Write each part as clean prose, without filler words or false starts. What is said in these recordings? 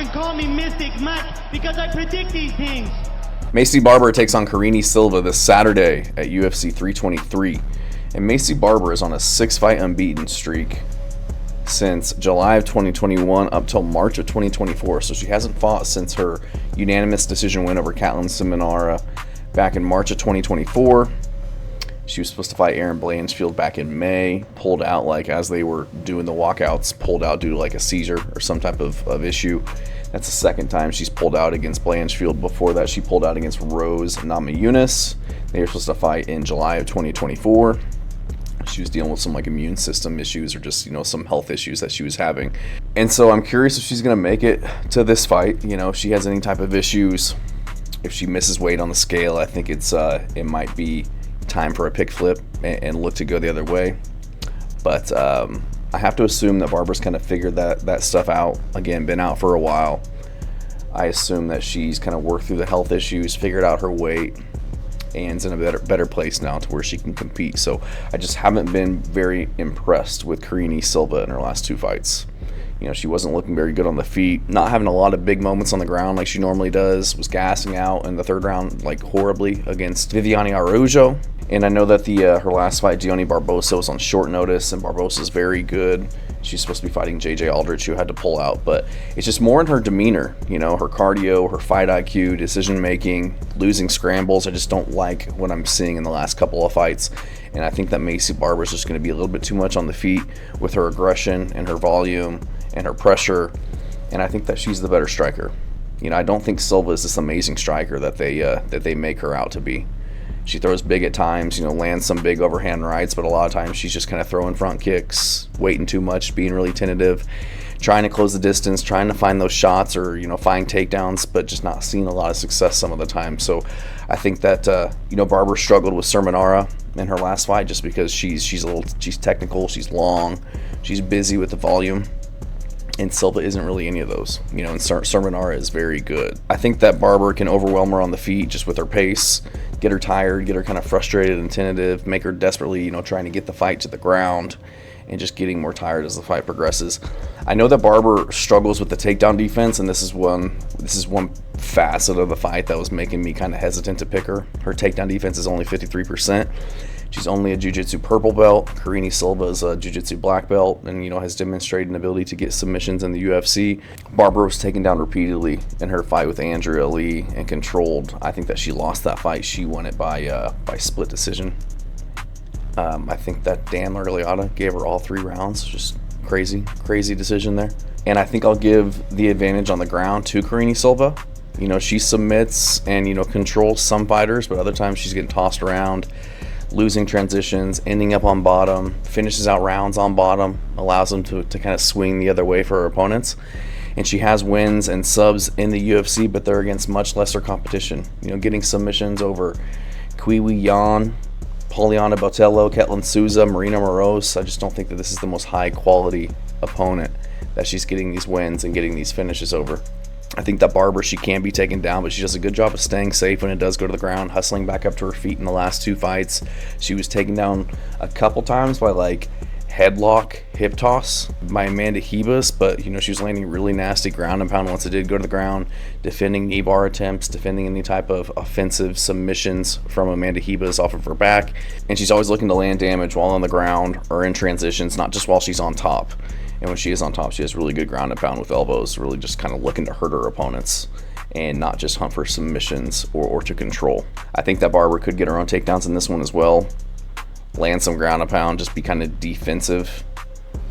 can call me Mystic Mike because I predict these things. Maycee Barber takes on Karine Silva this Saturday at UFC 323. And Maycee Barber is on a 6-fight unbeaten streak since July of 2021 up till March of 2024. So she hasn't fought since her unanimous decision win over Katlyn Simonara back in March of 2024. She was supposed to fight Erin Blanchfield back in May, pulled out like as they were doing the walkouts, pulled out due to like a seizure or some type of issue. That's the second time she's pulled out against Blanchfield. Before that, she pulled out against Rose Namajunas. They were supposed to fight in July of 2024. She was dealing with some like immune system issues or just, some health issues that she was having. And so I'm curious if she's going to make it to this fight. If she has any type of issues, if she misses weight on the scale, I think it might be time for a pick flip and look to go the other way. But I have to assume that Barber's kind of figured that stuff out. Again, been out for a while. I assume that she's kind of worked through the health issues, figured out her weight, and is in a better place now to where she can compete. So I just haven't been very impressed with Karine Silva in her last two fights. She wasn't looking very good on the feet, not having a lot of big moments on the ground like she normally does, was gassing out in the third round like horribly against Viviane Araujo. And I know that her last fight, Dione Barbosa, was on short notice, and Barbosa's very good. She's supposed to be fighting JJ Aldrich, who had to pull out, but it's just more in her demeanor, her cardio, her fight IQ, decision making, losing scrambles. I just don't like what I'm seeing in the last couple of fights, and I think that Maycee Barber is just going to be a little bit too much on the feet with her aggression and her volume and her pressure, and I think that she's the better striker. I don't think Silva is this amazing striker that they make her out to be. She throws big at times, lands some big overhand rights, but a lot of times she's just kind of throwing front kicks, waiting too much, being really tentative, trying to close the distance, trying to find those shots or, find takedowns, but just not seeing a lot of success some of the time. So I think that, Barber struggled with Simonara in her last fight just because she's technical, she's long, she's busy with the volume. And Silva isn't really any of those, and Simonara is very good. I think that Barber can overwhelm her on the feet just with her pace, get her tired, get her kind of frustrated and tentative, make her desperately, trying to get the fight to the ground and just getting more tired as the fight progresses. I know that Barber struggles with the takedown defense, and this is one facet of the fight that was making me kind of hesitant to pick her. Her takedown defense is only 53%. She's only a jiu-jitsu purple belt. Karine Silva is a jiu-jitsu black belt and, has demonstrated an ability to get submissions in the UFC. Barber was taken down repeatedly in her fight with Andrea Lee and controlled. I think that she lost that fight. She won it by split decision. I think that Dan Lariata gave her all 3 rounds. Just crazy decision there. And I think I'll give the advantage on the ground to Karine Silva. She submits and, controls some fighters, but other times she's getting tossed around, losing transitions, ending up on bottom, finishes out rounds on bottom, allows them to kind of swing the other way for her opponents. And she has wins and subs in the UFC, but they're against much lesser competition. Getting submissions over Kiwi Yan, Poliana Botello, Ketlin Souza, Marina Moroz. I just don't think that this is the most high quality opponent that she's getting these wins and getting these finishes over. I think that Barber, she can be taken down, but she does a good job of staying safe when it does go to the ground, hustling back up to her feet in the last 2 fights. She was taken down a couple times by headlock, hip toss by Amanda Hebus, but she was landing really nasty ground and pound once it did go to the ground, defending knee bar attempts, defending any type of offensive submissions from Amanda Hebus off of her back, and she's always looking to land damage while on the ground or in transitions, not just while she's on top. And when she is on top, she has really good ground and pound with elbows, really just kind of looking to hurt her opponents and not just hunt for submissions or to control. I think that Barber could get her own takedowns in this one as well, land some ground and pound, just be kind of defensive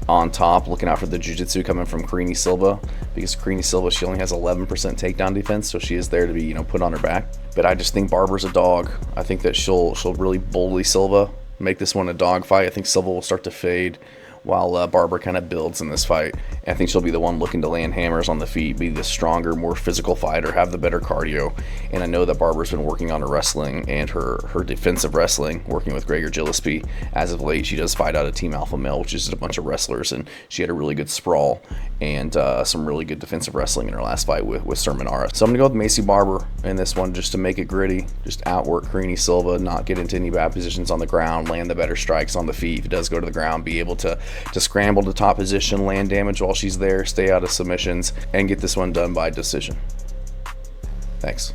on top, looking out for the jiu-jitsu coming from Karine Silva, because Karine Silva, she only has 11% takedown defense, so she is there to be, put on her back. But I just think Barber's a dog. I think that she'll really bully Silva, make this one a dog fight. I think Silva will start to fade while Barber kind of builds in this fight. And I think she'll be the one looking to land hammers on the feet, be the stronger, more physical fighter, have the better cardio. And I know that Barber's been working on her wrestling and her defensive wrestling, working with Gregor Gillespie. As of late, she does fight out of Team Alpha Male, which is a bunch of wrestlers, and she had a really good sprawl and some really good defensive wrestling in her last fight with Simonara. So I'm going to go with Maycee Barber in this one just to make it gritty, just outwork Karine Silva, not get into any bad positions on the ground, land the better strikes on the feet. If it does go to the ground, be able to scramble to top position, land damage while while she's there, stay out of submissions, and get this one done by decision. Thanks.